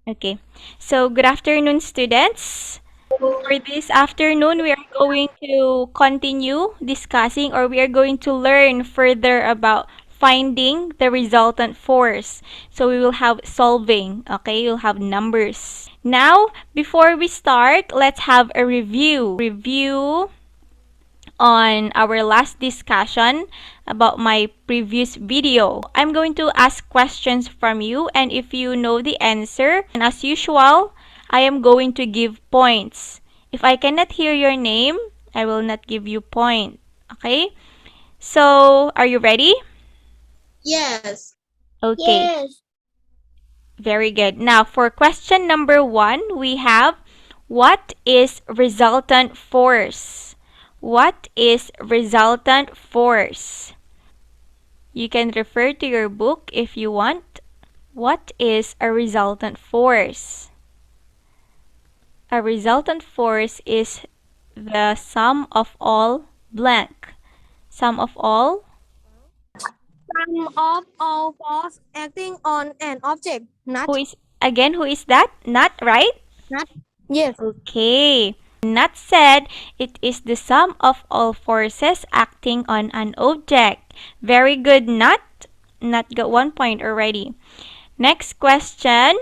Okay. So, good afternoon, students. For this afternoon, we are going to continue discussing or we are going to learn further about finding the resultant force. So, we will have solving, okay? You'll have numbers. Now, before we start, let's have a review. Review on our last discussion about my previous video. I'm going to ask questions from you, and if you know the answer, and as usual, I am going to give points. If I cannot hear your name, I will not give you point. Okay? So, are you ready? Yes. Okay, Yes. very good. Now, for question number 1, we have what is resultant force? What is resultant force? You can refer to your book if you want. What is a resultant force? A resultant force is the sum of all blank. Sum of all. Sum of all force acting on an object. Not. Who is that? Not, right? Not. Yes. Okay. Not said it is the sum of all forces acting on an object. Very good, not. Not got 1 point already. Next question.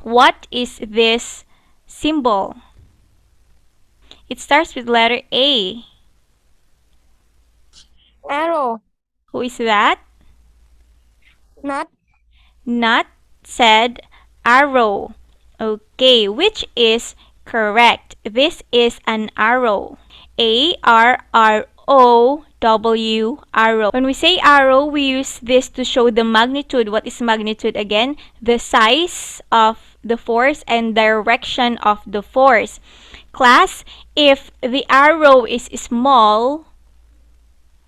What is this symbol? It starts with letter A. Arrow. Who is that? Not. Not said arrow. Okay, which is correct? This is an arrow. A-R-R-O-W, arrow. When we say arrow, we use this to show the magnitude. What is magnitude again? The size of the force and direction of the force. Class, if the arrow is small,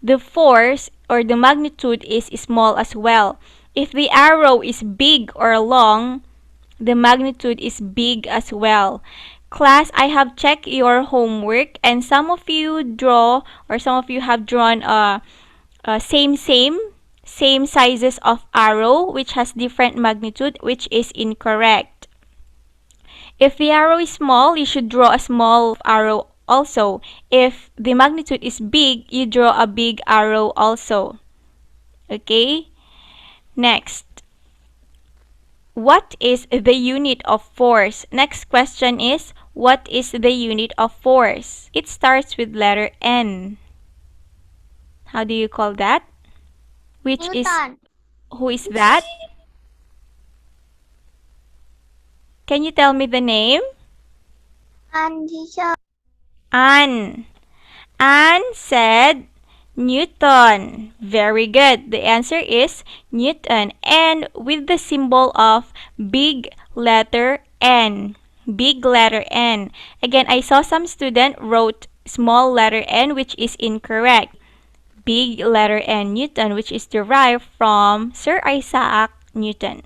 the force or the magnitude is small as well. If the arrow is big or long, the magnitude is big as well. Class, I have checked your homework and some of you draw or some of you have drawn same sizes of arrow which has different magnitude, which is incorrect. If the arrow is small, you should draw a small arrow also. If the magnitude is big, you draw a big arrow also. Okay? Next. What is the unit of force? Next question is, what is the unit of force? It starts with letter N. How do you call that? Which is, Newton. who is that? Can you tell me the name? And teacher. Anne. Anne said Newton. Very good. The answer is Newton. And with the symbol of big letter N. Big letter N. Again, I saw some student wrote small letter n, which is incorrect. Big letter N, Newton, which is derived from Sir Isaac Newton.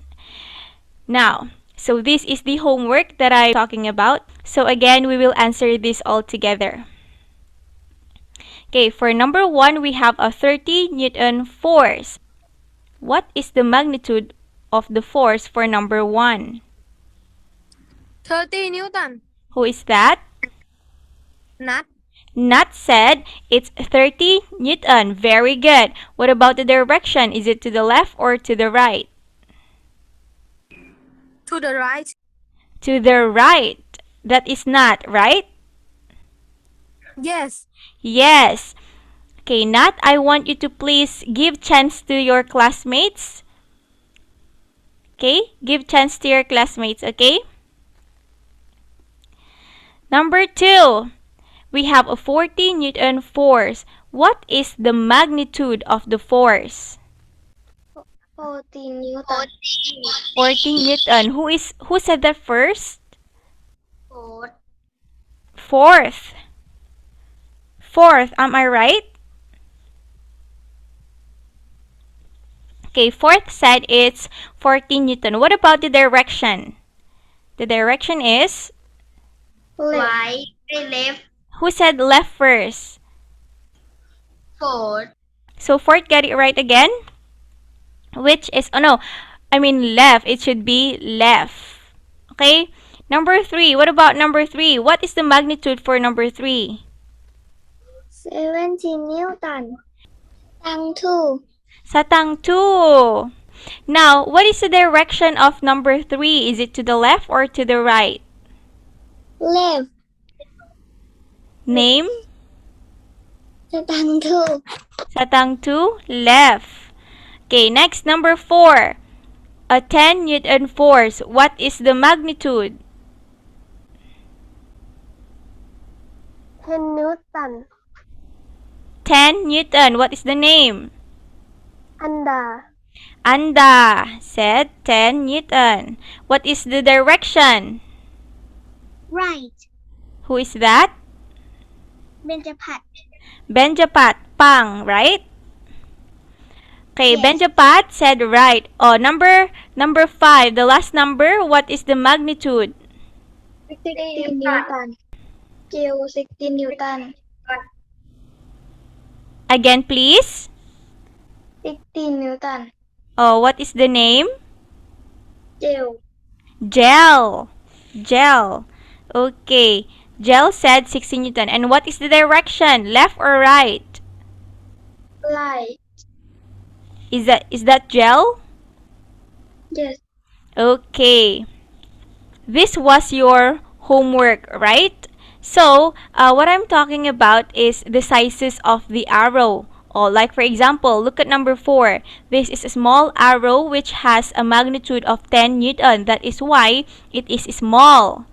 Now, so this is the homework that I'm talking about. So again, we will answer this all together. Okay, for number 1, we have a 30 Newton force. What is the magnitude of the force for number 1? 30 Newton. Who is that? Not. Not said. It's 30 Newton. Very good. What about the direction? Is it to the left or to the right? To the right. To the right. That is not, right? Yes. Yes. Okay, Nat, I want you to please give chance to your classmates. Okay? Give chance to your classmates, okay? Number 2, we have a 40 Newton force. What is the magnitude of the force? 14 Newton. 40 Newton. Who said that first? 4. Fourth. Fourth, am I right? Okay, fourth said it's 14 Newton. What about the direction? The direction is? Right. Left. Who said left first? 4. So fourth got it right again? Which is, oh no, I mean left. It should be left. Okay? Number 3. What about number 3? What is the magnitude for number 3? 17 Newton. Tang 2. Satang 2. Now, what is the direction of number 3? Is it to the left or to the right? Left. Name? Tang 2. Satang 2, left. Okay, next, number 4. A 10 Newton force. What is the magnitude? 10 Newton. 10 Newton. What is the name? Anda. Anda said 10 Newton. What is the direction? Right. Who is that? Benjapat. Benjapat Pang, right? Okay, Yes. Benjapat said right. Oh, number 5, the last number, what is the magnitude? 16 Newton. Q 16 Newton. Again, please. 16 Newton. Oh, what is the name? Q. Gel. Gel. Okay. Gel said 60 Newton. And what is the direction? Left or right? Light. Is that gel? Yes. Okay. This was your homework, right? So, what I'm talking about is the sizes of the arrow. Oh, like for example, look at number 4. This is a small arrow which has a magnitude of 10 Newton. That is why it is small.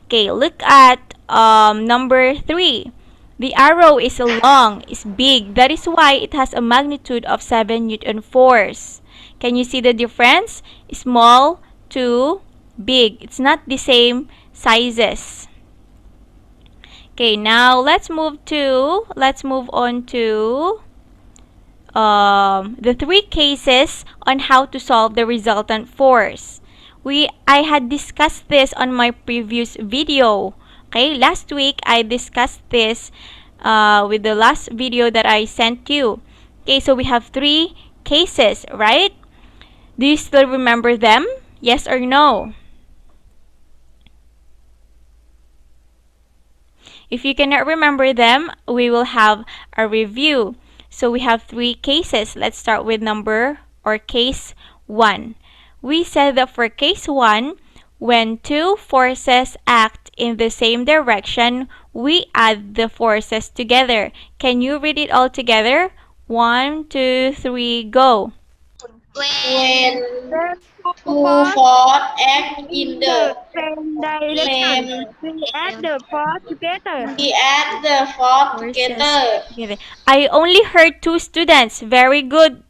Okay, look at number 3. The arrow is long, is big. That is why it has a magnitude of 7 Newton force. Can you see the difference? Small to big. It's not the same sizes. Okay, now let's move on to the 3 cases on how to solve the resultant force. I had discussed this on my previous video. Okay, last week I discussed this with the last video that I sent you. Okay, so we have 3 cases, right? Do you still remember them? Yes or no? If you cannot remember them, we will have a review. So we have 3 cases. Let's start with case 1. We said that for case 1, when 2 forces act in the same direction, we add the forces together. Can you read it all together? 1, 2, 3, go. When two Force force act in in the the same direction. same, We add the force together. we add the force Forces together. together. I only heard 2 students. Very good.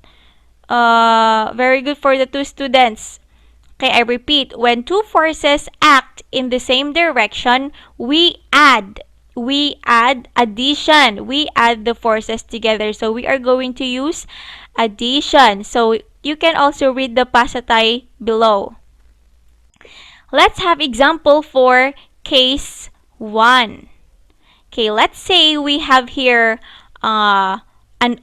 Very good for the 2 students. Okay, I repeat. When 2 forces act in the same direction, we add. We add addition. We add the forces together. So we are going to use addition. So you can also read the pasatay below. Let's have example for case 1. Okay, let's say we have here an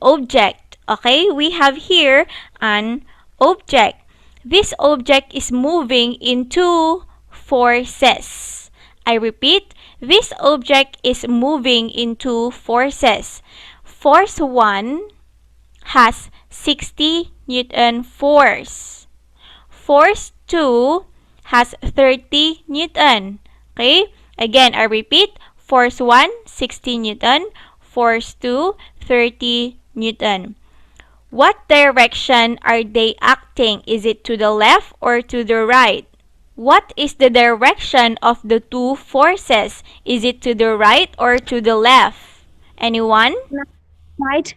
object. Okay, we have here an object. This object is moving in 2 forces. I repeat, this object is moving in 2 forces. Force 1 has 60 Newton force. Force 2 has 30 Newton. Okay? Again, I repeat, force 1, 60 Newton. Force 2, 30 Newton. What direction are they acting? Is it to the left or to the right? What is the direction of the 2 forces? Is it to the right or to the left? Anyone? Right.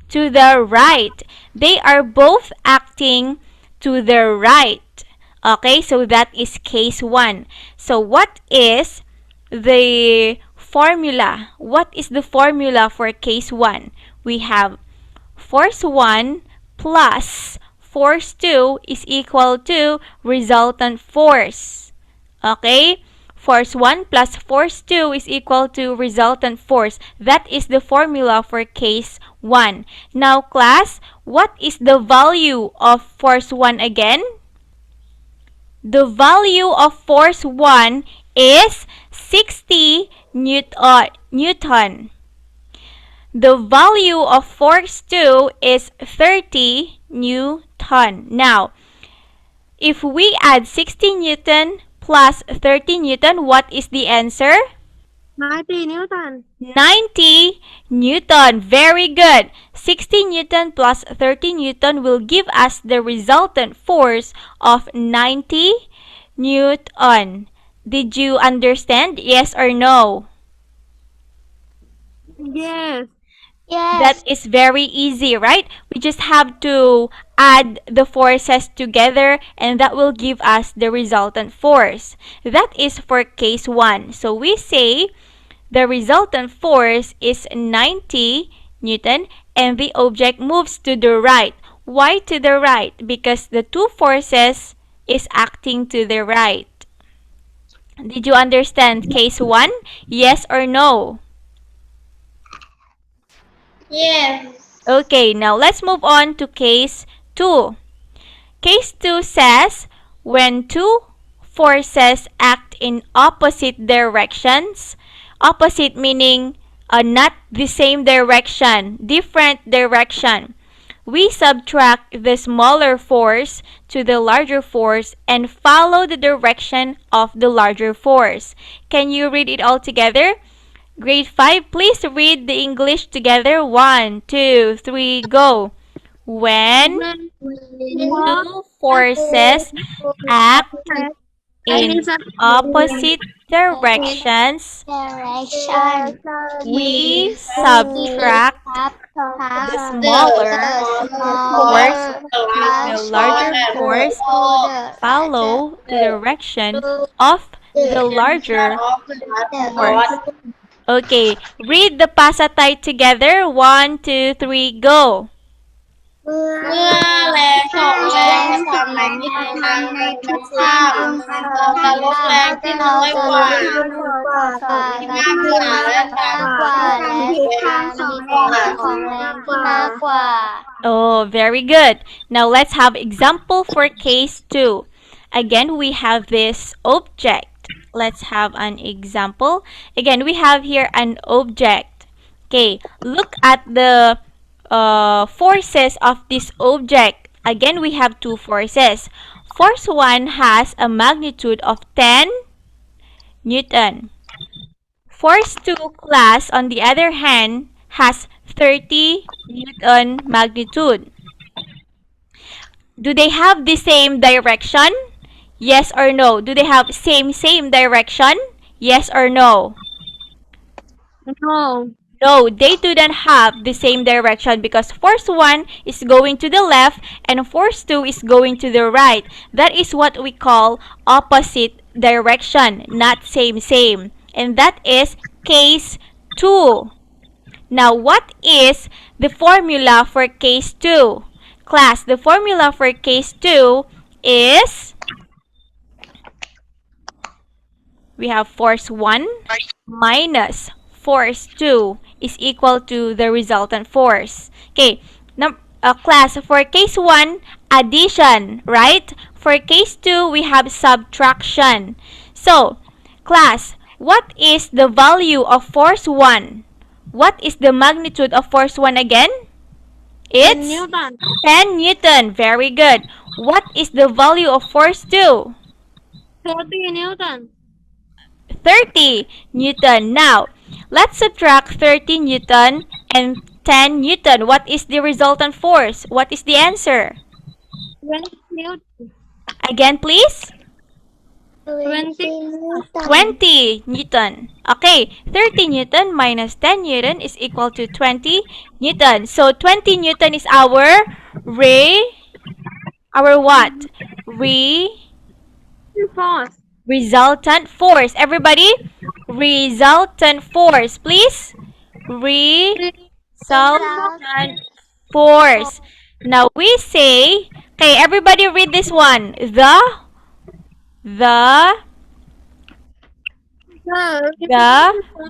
To the right. They are both acting to the right. Okay, so that is case 1. So what is the formula? What is the formula for case 1? We have force 1 plus force 2 is equal to resultant force. Okay? Force 1 plus force 2 is equal to resultant force. That is the formula for case 1. Now, class, what is the value of force 1 again? The value of force 1 is 60 Newton. The value of force 2 is 30 Newton. Now, if we add 60 Newton plus 30 Newton, what is the answer? 90 Newton. 90 Newton. Very good. 60 Newton plus 30 Newton will give us the resultant force of 90 Newton. Did you understand? Yes or no? Yes. That is very easy, right? We just have to add the forces together and that will give us the resultant force. That is for case 1. So we say the resultant force is 90 Newton and the object moves to the right. Why to the right? Because the two forces is acting to the right. Did you understand case 1? Yes or no? Yes. Okay, now let's move on to case 2. Case 2 says when two forces act in opposite directions, opposite meaning not the same direction, different direction. We subtract the smaller force to the larger force and follow the direction of the larger force. Can you read it all together? Grade 5, please read the English together. 1, 2, 3, go. When When When what two forces act in opposite directions, direction we we subtract the the smaller force smaller to the larger force, follow the direction of the direction larger of the force. larger Okay, read the pasatay together. 1, 2, 3, go. เมื่อแรงของแรงสัตว์ในทิศทางตรงกันข้ามจะลดแรงที่น้อยกว่าที่มากกว่าและการทิศทางของแรงที่มากกว่า Oh, very good. Now let's have example for case 2. Again, we have this object. Let's have an example. Again, we have here an object. Okay, look at the forces of this object. Again, we have two forces. Force 1 has a magnitude of 10 Newton. Force 2 class, on the other hand, has 30 Newton magnitude. Do they have the same direction? Yes or no? Do they have same direction? Yes or no? no. No, they do not have the same direction because force 1 is going to the left and force 2 is going to the right. That is what we call opposite direction, not same. And that is case 2. Now, what is the formula for case 2? Class, the formula for case 2 is we have force 1 minus force 2 is equal to the resultant force. Okay, class, for case 1, addition, right? For case 2, we have subtraction. So, class, what is the value of force 1? What is the magnitude of force 1 again? It's Newton. 10 Newton. Very good. What is the value of force 2? 30 Newton. 30 Newton. Now, let's subtract 30 Newton and 10 Newton. What is the resultant force? What is the answer? 20 Newton. Again, please. 20 20 Newton. Okay, 30 Newton minus 10 Newton is equal to 20 Newton. So 20 Newton is our our what? force. Resultant force. Everybody, resultant force, please. Resultant force. Now we say, okay, everybody read this one. The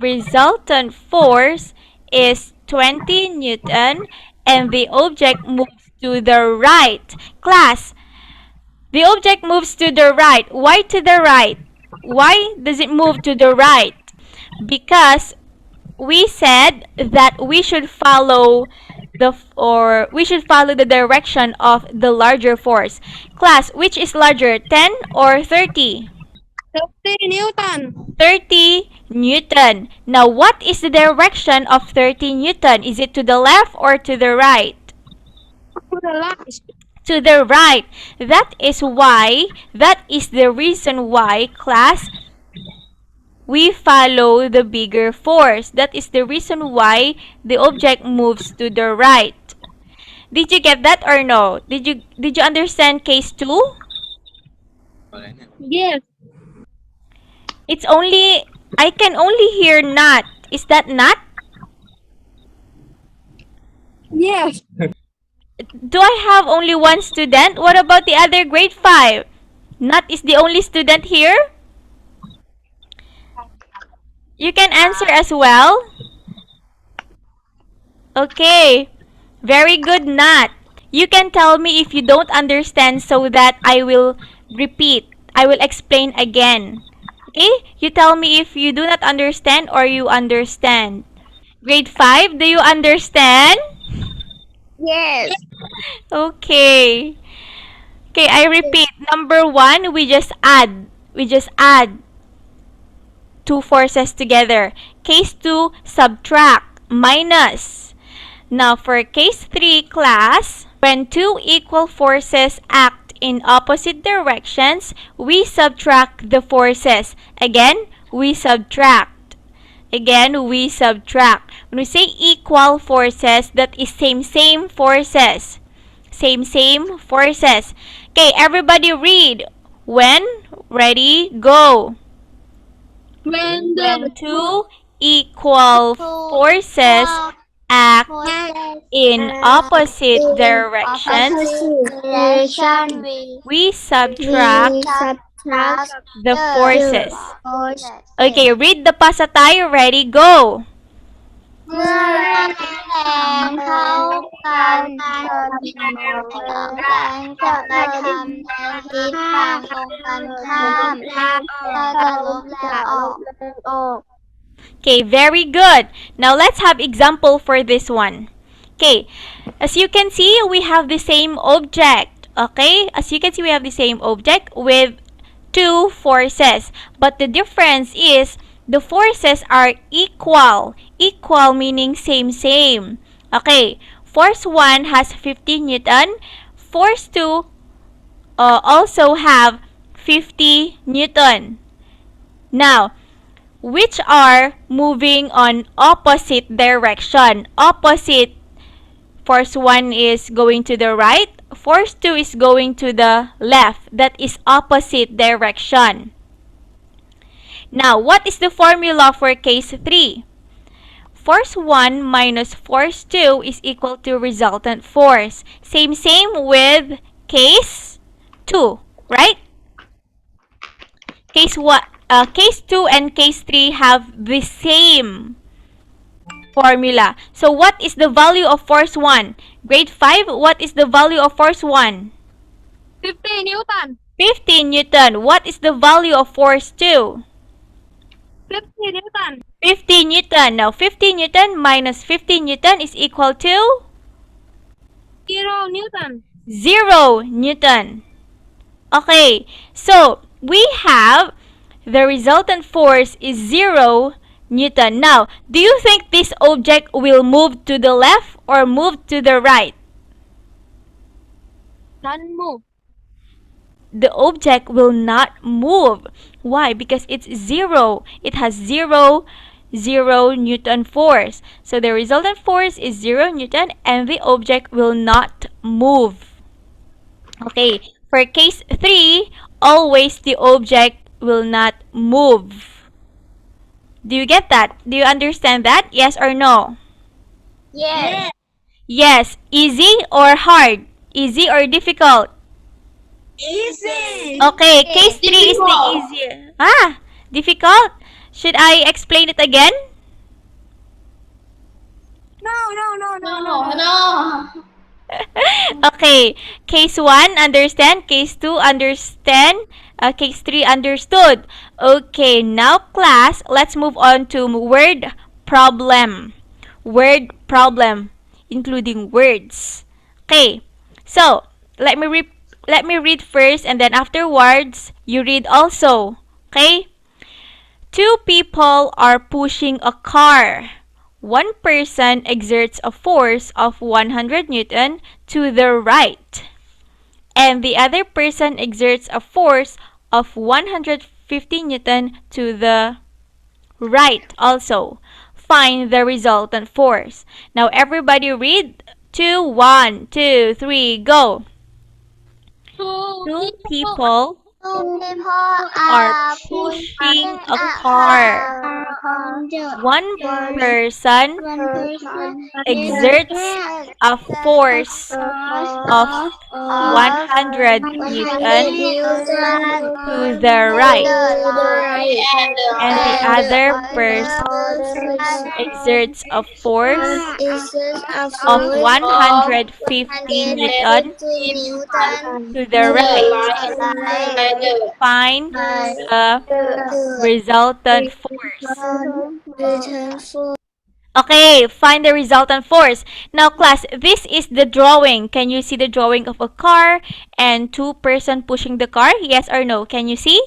resultant force is 20 Newton and the object moves to the right. Class, The object moves to the right. Why to the right? Why does it move to the right? Because we said that we should follow the direction of the larger force. Class, which is larger, 10 or 30? 30 Newton. 30 Newton. Now, what is the direction of 30 Newton? Is it to the left or to the right? To the left. To the right. That is the reason why, class, we follow the bigger force. That is the reason why the object moves to the right. Did you get that or no? Did you understand case 2? Yes. It's only I can only hear not. Is that not? Yes. Do I have only one student? What about the other grade 5? Not is the only student here? You can answer as well. Okay. Very good, Nat. You can tell me if you don't understand so that I will repeat. I will explain again. Okay? You tell me if you do not understand or you understand. Grade 5, do you understand? Yes. Okay. Okay, I repeat. Number 1, we just add. We just add two forces together. Case 2, subtract, minus. Now, for case 3, class, when two equal forces act in opposite directions, we subtract the forces. Again, we subtract. Again, we subtract. When we say equal forces, that is same forces. Same forces. Okay, everybody read. When, ready, go. When When the two equal forces act in opposite directions, Direction we we subtract subtract the the forces. forces. Okay, read the pasatay. Ready, go. เมื่อแรงเท่ากันเธอแรงจะทำในทิศทางตรงกันข้ามเราจะลบแรงออก Okay, very good. Now let's have example for this one. Okay, as you can see, we have the same object. Okay, as you can see, we have the same object with two forces. But the difference is the forces are equal. Equal meaning same. Okay, force 1 has 50 Newton. Force 2 also have 50 Newton. Now, which are moving on opposite direction. Opposite, force 1 is going to the right, force 2 is going to the left. That is opposite direction. Now, what is the formula for case 3? Force 1 minus force 2 is equal to resultant force. Same with case 2, right? Case 2 and case 3 have the same formula. So what is the value of force 1? Grade 5, what is the value of force 1? 50 Newton. 50 Newton. What is the value of force 2? 50 Newton. 50 Newton. Now 50 Newton minus 50 Newton is equal to 0 Newton. 0 Newton. Okay, so we have the resultant force is 0 Newton. Now, do you think this object will move to the left or move to the right? Don't move. The object will not move. Why? Because it's 0. It has 0 Newton force. So the resultant force is 0 Newton and the object will not move. Okay, for case 3, always the object will not move. Do you get that? Do you understand that? Yes or no? Yes. Yes. Easy or hard? Easy or difficult? Easy. Okay, case 3 is the easier. Difficult? Should I explain it again? No. No. Okay, case 1, understand. Case 2, understand. Case 3, understood. Okay, now class, let's move on to word problem. Word problem, including words. Okay, so let me read first, and then afterwards you read also. Okay? Two people are pushing a car. One person exerts a force of 100 newton to the right, and the other person exerts a force of 150 newton to the right also. Find the resultant force. Now everybody read. 2, 1, 2, 3, go. Two Two people people Two people are are pushing pushing a a car. car. One One person person exerts exerts a a force force of of 100 100 newton newton to the to right, the right, and the and the other person other person exerts a force exerts a of force of 150 newton 150 newton to to the right. the right. Find Find the the resultant force. return force. Okay, find the resultant force. Now class, this is the drawing. Can you see the drawing of a car and two-person pushing the car? Yes or no? Can you see?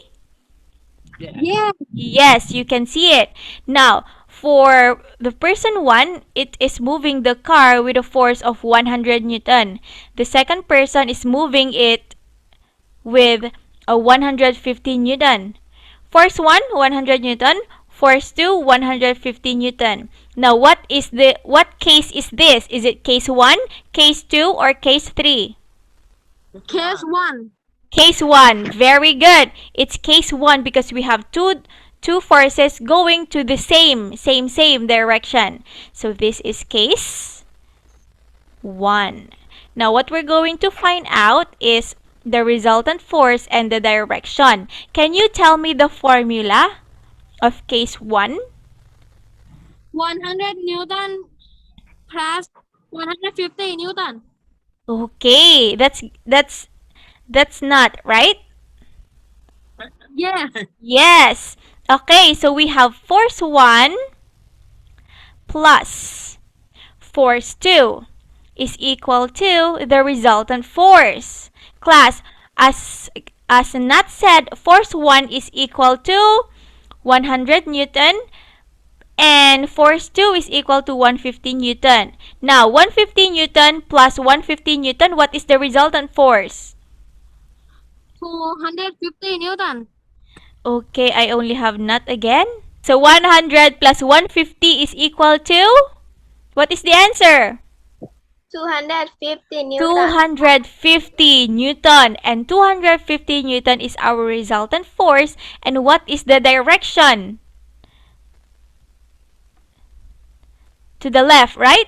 yeah. Yes, you can see it. Now, for the person 1, it is moving the car with a force of 100 newton. The second person is moving it with a 150 newton. Force 1, 100 newton. Force 2, 150 newton. Now, what case is this? Is it case 1, case 2, or case 3? Case one. Case 1. Very good. It's case 1 because we have two forces going to the same direction. So this is case 1. Now what we're going to find out is the resultant force and the direction. Can you tell me the formula of case 1? 100 Newton plus 150 Newton. Okay, that's not right. Yeah. Yes. Okay, so we have force 1 plus force 2 is equal to the resultant force. Class, as Nat said, force 1 is equal to 100 newton and force 2 is equal to 150 newton. Now, 150 newton plus 150 newton, what is the resultant force? 250 Newton. Okay, I only have Nat again. So 100 plus 150 is equal to? What is the answer? 250 Newton. 250 Newton. And 250 Newton is our resultant force. And what is the direction? To the left, right?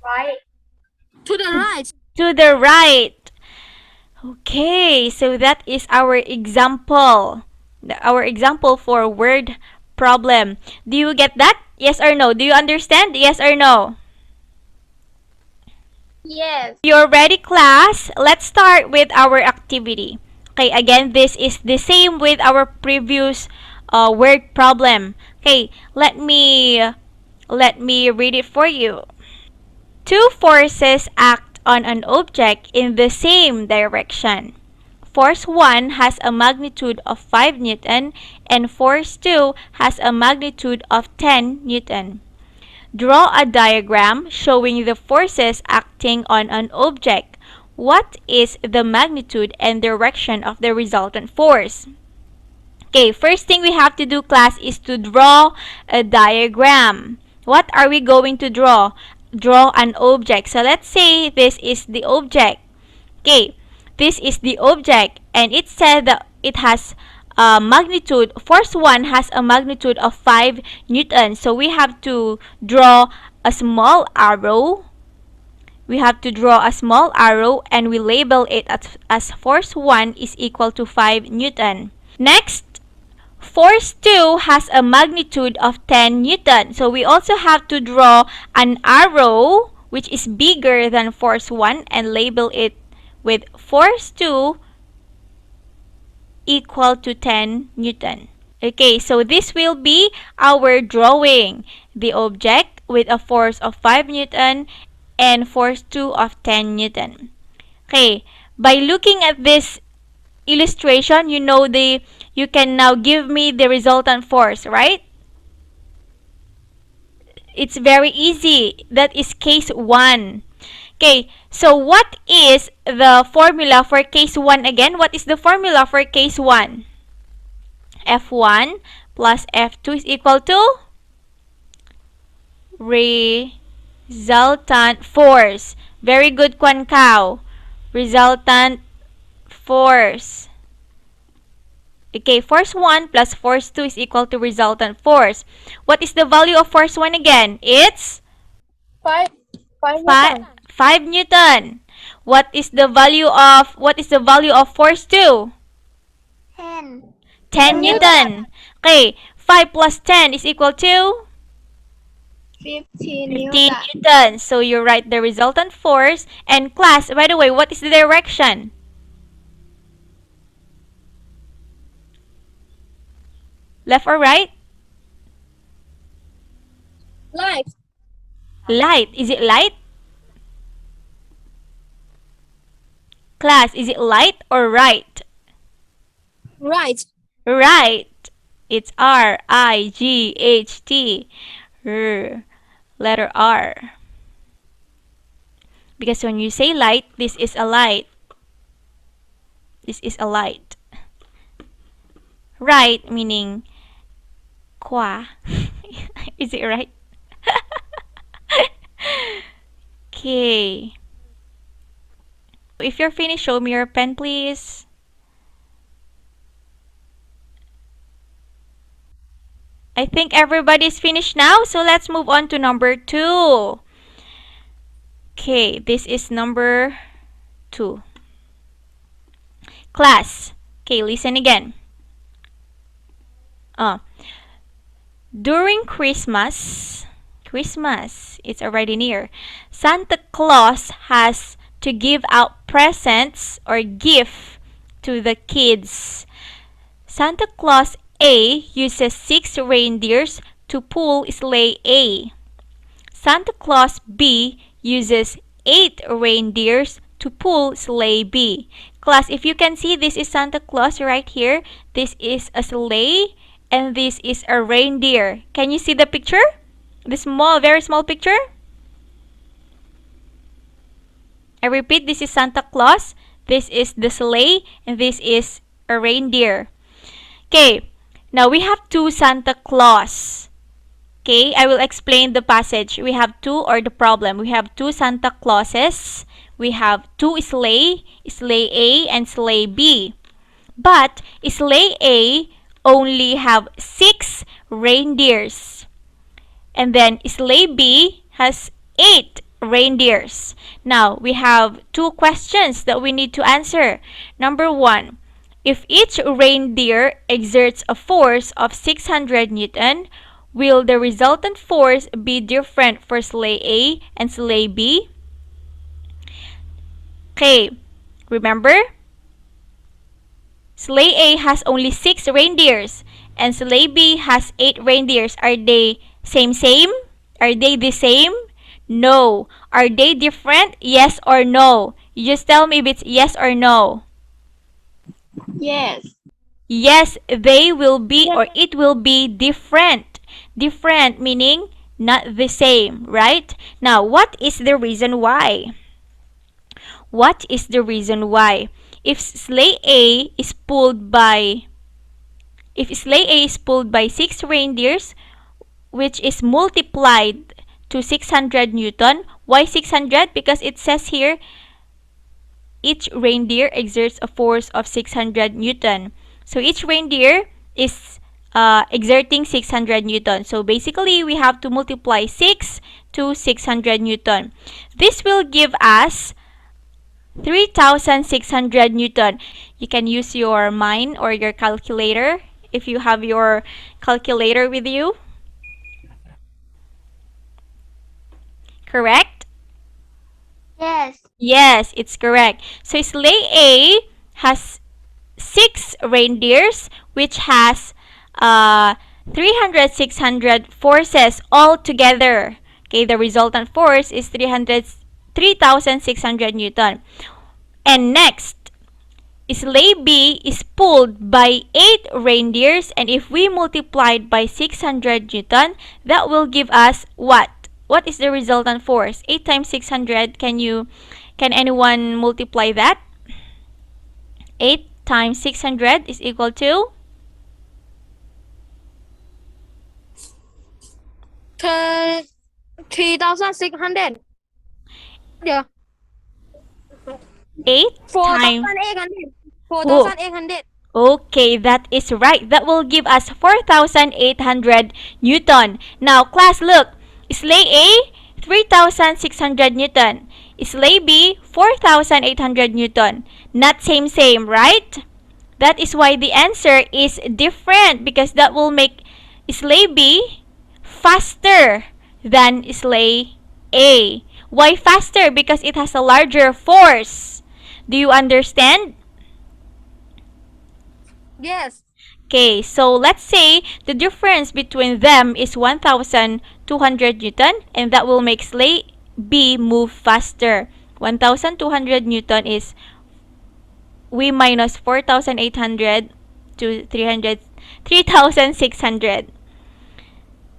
Right. To the right. To the right. Okay, so that is our example. Our example for word problem. Do you get that? Yes or no? Do you understand? Yes or no? Yes. You're ready, class? Let's start with our activity. Okay, again, this is the same with our previous word problem. Okay, let me read it for you. Two forces act on an object in the same direction. Force 1 has a magnitude of 5 Newton and force 2 has a magnitude of 10 Newton. Draw a diagram showing the forces acting on an object. What is the magnitude and direction of the resultant force? Okay, first thing we have to do, class, is to draw a diagram. What are we going to draw? Draw an object. So let's say this is the object. Okay, this is the object, and it said that it has a magnitude. Force 1 has a magnitude of 5 Newton. So we have to draw a small arrow. We have to draw a small arrow and we label it as force 1 is equal to 5 Newton. Next, force 2 has a magnitude of 10 Newton. So we also have to draw an arrow which is bigger than force 1 and label it with force 2 equal to 10 Newton. Okay, so this will be our drawing. The object with a force of 5 Newton and force 2 of 10 Newton. Okay, by looking at this illustration, you can now give me the resultant force, right? It's very easy. That is case 1. Okay, so what is the formula for case 1 again? What is the formula for case 1? F1 plus F2 is equal to resultant force. Very good, Kwan Kao. Resultant force. Okay, force 1 plus force 2 is equal to resultant force. What is the value of force 1 again? It's 5 5, Newton. 5 Newton. What is the value of force 2? 10. 10 Newton. Okay, 5 plus 10 is equal to 15 15 Newton. Newton. So you write the resultant force. And class, by the way, what is the direction? Left or right? Light. Light. Is it light? Class, is it light or right? Right. Right. It's R-I-G-H-T. Letter R. Because when you say light, this is a light. This is a light. Right meaning kwa. Is it right? Okay. If you're finished, show me your pen, please. I think everybody's finished now, so let's move on to number 2. Okay, this is number 2. Class. Okay, listen again. During Christmas, it's already near, Santa Claus has to give out presents or gift to the kids. Santa Claus A uses 6 reindeers to pull sleigh A. Santa Claus B uses 8 reindeers to pull sleigh B. Class, if you can see, this is Santa Claus right here. This is a sleigh and this is a reindeer. Can you see the picture? The small, very small picture? I repeat, this is Santa Claus, this is the sleigh, and this is a reindeer. Okay, now we have 2 Santa Claus. Okay, I will explain the passage. We have 2, or the problem. We have 2 Santa Clauses. We have 2 sleigh A and sleigh B. But sleigh A only have 6 reindeers. And then sleigh B has 8 reindeers. Now, we have 2 questions that we need to answer. Number 1, if each reindeer exerts a force of 600 Newton, will the resultant force be different for sleigh A and sleigh B? Okay, remember? Sleigh A has only 6 reindeers and sleigh B has 8 reindeers. Are they same? Are they the same? No. Are they different? Yes or no? You just tell me if it's yes or no. Yes. Yes, they will be, or it will be different. Different meaning not the same, right? Now, what is the reason why? What is the reason why? If sleigh A is pulled by 6 reindeers, which is multiplied to 600 Newton, why 600? Because it says here each reindeer exerts a force of 600 Newton. So each reindeer is exerting 600 Newton. So basically, we have to multiply 6 to 600 Newton. This will give us 3,600 Newton. You can use your mind or your calculator if you have your calculator with you. Correct? Yes. Yes, it's correct. So sleigh A has 6 reindeers, which has uh, 300, 600 forces all together. Okay, the resultant force is 3,600 Newton. And next, sleigh B is pulled by 8 reindeers, and if we multiplied by 600 Newton, that will give us what? What is the resultant force? 8 times 600, can anyone multiply that? 8 times 600 is equal to 3,600. Yeah. 8 times. 4,800. Oh, 4,800. okay, that is right. That will give us 4,800 Newton. Now, class, look. Sleigh A, 3,600 Newton. Sleigh B, 4,800 Newton. Not same, right? That is why the answer is different because that will make sleigh B faster than sleigh A. Why faster? Because it has a larger force. Do you understand? Yes. Okay, so let's say the difference between them is 1,200 Newton, and that will make sleigh B move faster. 1,200 Newton is we minus 4,800 to 3,600.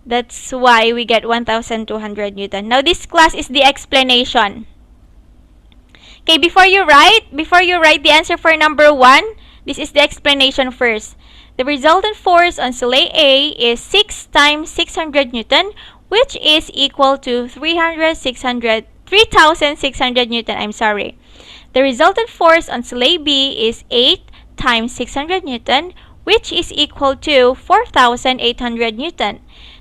That's why we get 1,200 Newton. Now this class is the explanation. Okay, before you write the answer for number 1, this is the explanation first. The resultant force on sleigh A is 6 times 600 Newton, which is equal to 3,600 Newton. I'm sorry. The resultant force on sleigh B is 8 times 600 Newton, which is equal to 4,800 Newton.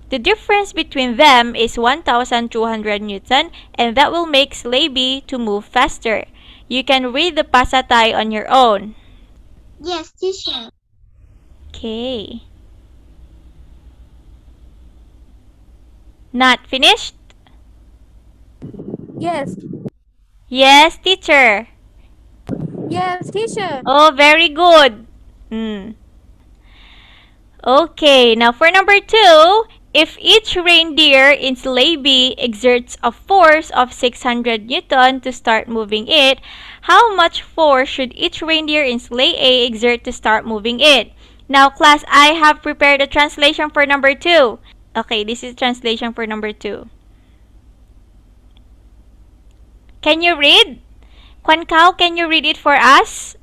The difference between them is 1,200 Newton, and that will make sleigh B to move faster. You can read the pasatay on your own. Yes, teacher. Okay. Not finished? Yes. Yes, teacher. Yes, teacher. Oh, very good. Mm. Okay, now for number 2, if each reindeer in sleigh B exerts a force of 600 Newton to start moving it, how much force should each reindeer in sleigh A exert to start moving it? Now, class, I have prepared a translation for number 2. Okay, this is translation for number 2. Can you read? Kwan Kao, can you read it for us?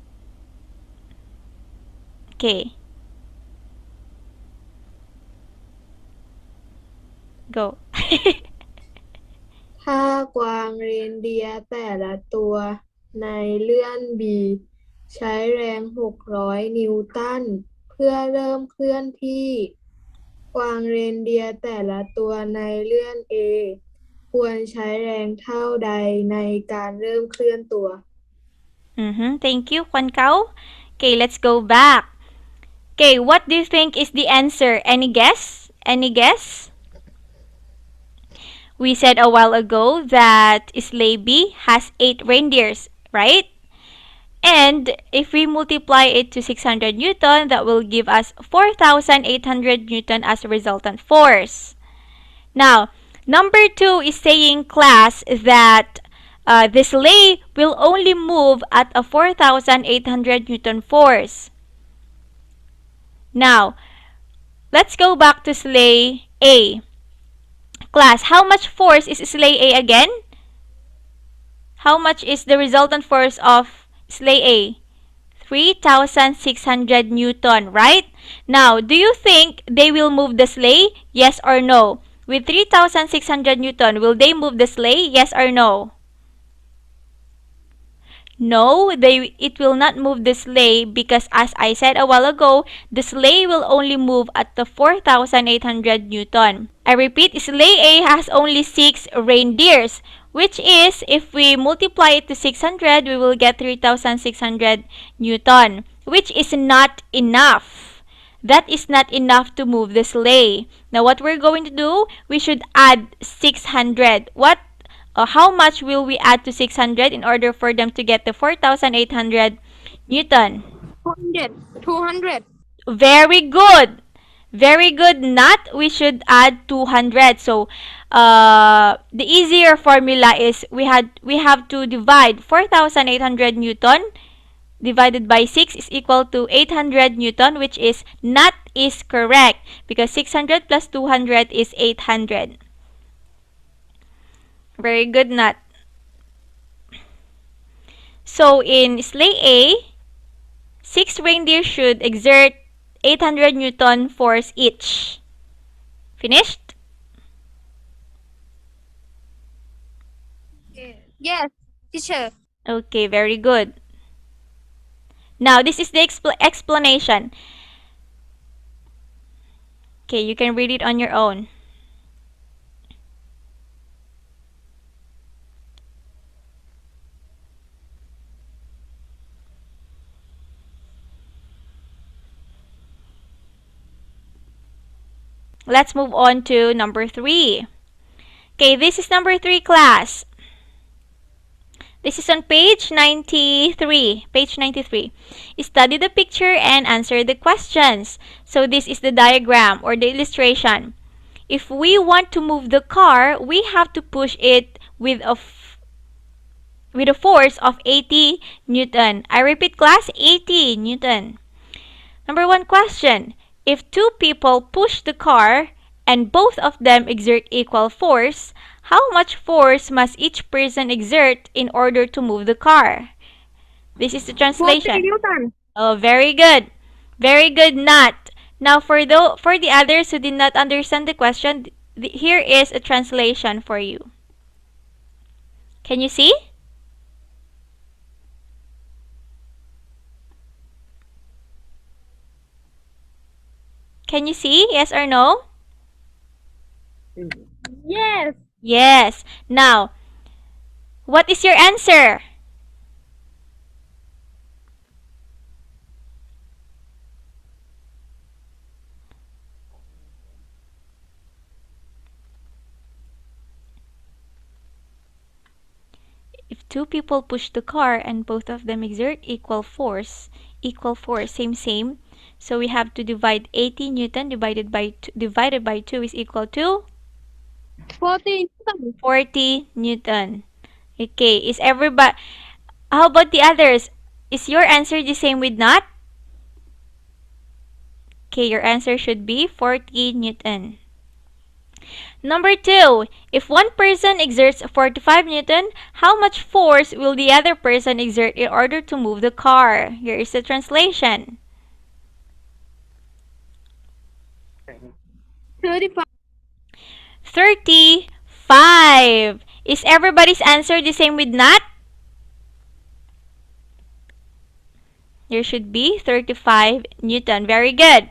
Okay. Go. ถ้ากวางเรนเดียร์แต่ละตัวในเลื่อนบีใช้แรง600นิวตันเพื่อเริ่มเคลื่อนที่กวางเรนเดียร์แต่ละตัวในเลื่อนเอควรใช้แรงเท่าใดในการเริ่มเคลื่อนตัว Thank you, Kwan Kao. Okay, let's go back. Okay, what do you think is the answer? Any guess? Any guess? We said a while ago that sleigh B has 8 reindeers, right? And if we multiply it to 600 Newton, that will give us 4,800 Newton as a resultant force. Now, number 2 is saying, class, that the sleigh will only move at a 4,800 Newton force. Now, let's go back to sleigh A. Class, how much force is sleigh A again? How much is the resultant force of sleigh A? 3,600 Newton, right? Now, do you think they will move the sleigh? Yes or no? With 3,600 Newton, will they move the sleigh? Yes or no? No, it will not move the sleigh because, as I said a while ago, the sleigh will only move at the 4,800 Newton. I repeat, sleigh A has only 6 reindeers, which is, if we multiply it to 600, we will get 3,600 Newton, which is not enough. That is not enough to move the sleigh. Now, what we're going to do, we should add 600. What how much will we add to 600 in order for them to get the 4,800 Newton? 200. 200. Very good. Very good. Not we should add 200. So the easier formula is we have to divide 4,800 Newton divided by 6 is equal to 800 Newton, which is not is correct because 600 plus 200 is 800. Very good, Nat. So in sleigh A, 6 reindeer should exert 800 Newton force each. Finished? Yes, teacher. Okay, very good. Now, this is the explanation. Okay, you can read it on your own. Let's move on to number 3. Okay, this is number 3 class. This is on page 93. Page 93. Study the picture and answer the questions. So this is the diagram or the illustration. If we want to move the car, we have to push it with a force of 80 Newton. I repeat class, 80 Newton. Number 1 question. If two people push the car and both of them exert equal force, how much force must each person exert in order to move the car? This is the 40 translation. Newton. Oh, very good. Very good, Nat. Now, for the others who did not understand the question, here is a translation for you. Can you see? Can you see? Yes or no? Yes. Yes. Now, what is your answer? If two people push the car and both of them exert equal force, same. So we have to divide 80 Newton divided by 2 is equal to 40 Newton. 40 Newton. Okay, is everybody, how about the others? Is your answer the same with not? Okay, your answer should be 40 Newton. Number 2, if one person exerts 45 Newton, how much force will the other person exert in order to move the car? Here is the translation. 35. 35. Is everybody's answer the same with not? There should be 35 Newton. Very good.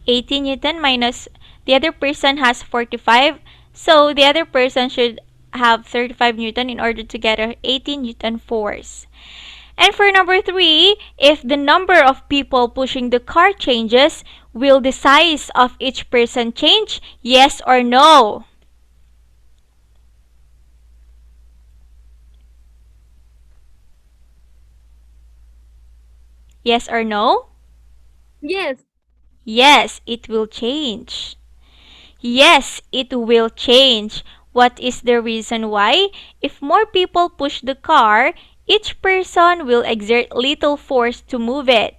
80 Newton minus the other person has 45. So the other person should have 35 Newton in order to get a 80 Newton force. And for number 3, if the number of people pushing the car changes, will the size of each person change? Yes or no? Yes or no? Yes. Yes, it will change. Yes, it will change. What is the reason why? If more people push the car, each person will exert little force to move it.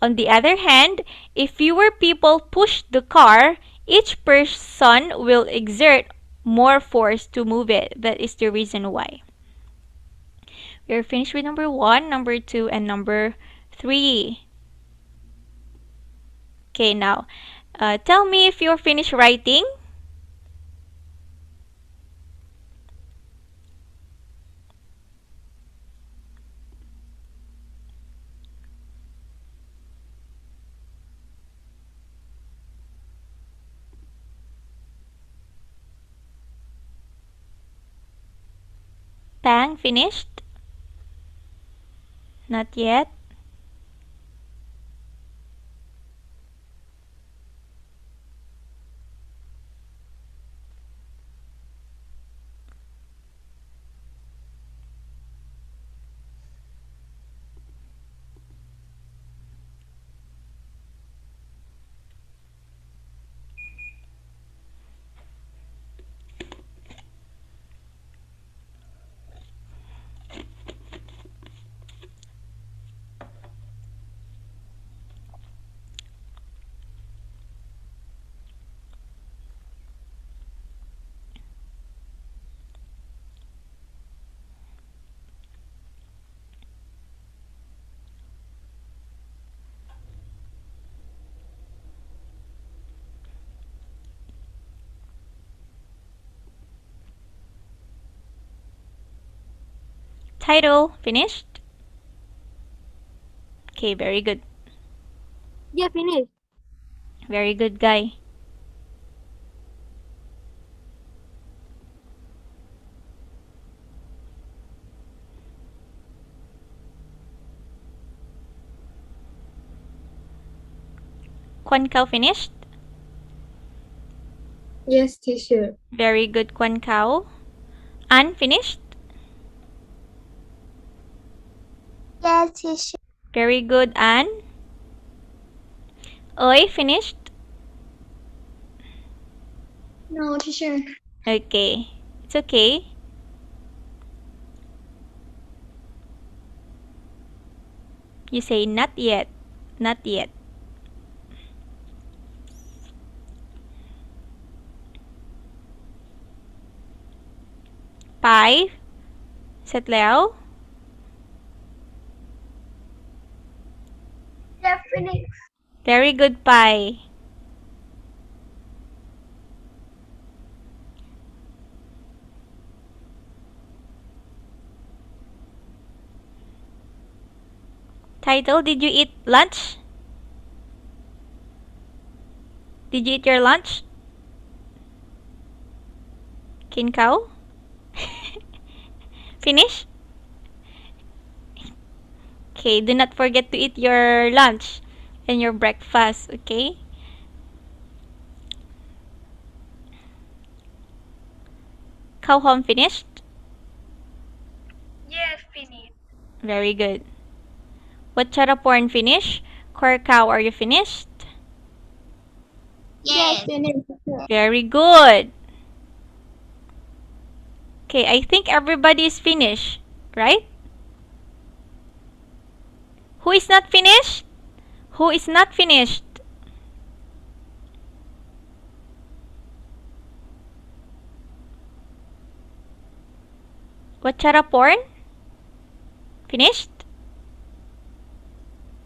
On the other hand, if fewer people push the car, each person will exert more force to move it. That is the reason why. We are finished with number 1, number 2, and number 3. Okay, now, tell me if you're finished writing. Pang, finished? Not yet. Title, finished? Okay, very good. Yeah, finish. Very good, guy. Kwan Kao, finished? Yes, teacher. Very good, Kwan Kao. Ann, finished? Yes, teacher. Very good, Ann. Oi, finished? No, teacher. Okay. It's okay. You say not yet. Not yet. Pai. Set Leo. Yeah, finish. Very good, Pai. Title, did you eat lunch? Did you eat your lunch? Kin Kao? Finish? Okay, do not forget to eat your lunch and your breakfast, okay? Cow home finished? Yes, finish. Very good. What porn finish? Core cow, are you finished? Yes, finish, teacher. Very good. Okay, I think everybody is finished, right? Who is not finished? Who is not finished? What porn? Finished?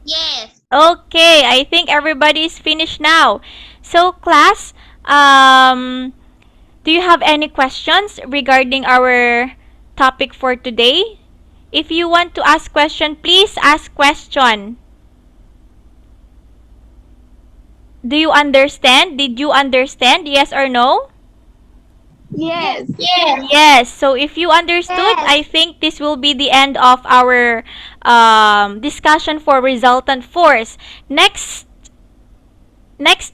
Yes. Okay, I think everybody is finished now. So, class, do you have any questions regarding our topic for today? If you want to ask question, please ask question. Do you understand? Did you understand? Yes or no? Yes. Yes. Yes. So if you understood, Yes. I think this will be the end of our discussion for resultant force. Next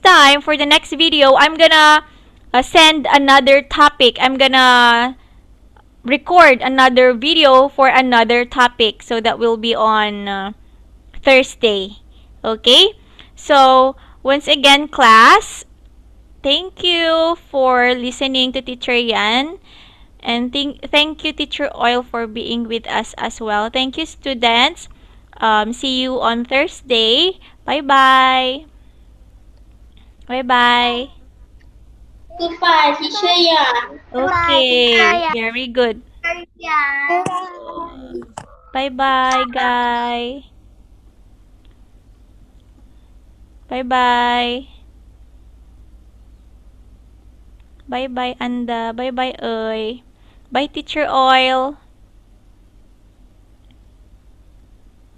time for the next video, I'm gonna send another topic. I'm gonna record another video for another topic. So that will be on Thursday. Okay? So, once again, class, thank you for listening to Teacher Yan. And thank you, Teacher Oil, for being with us as well. Thank you, students. See you on Thursday. Bye-bye. Bye-bye. Goodbye, teacher Yan. Bye, teacher Okay, Yan. very good. Bye-bye, guys. Bye-bye. Bye-bye, Anda. Bye-bye, Bye, Teacher Oil.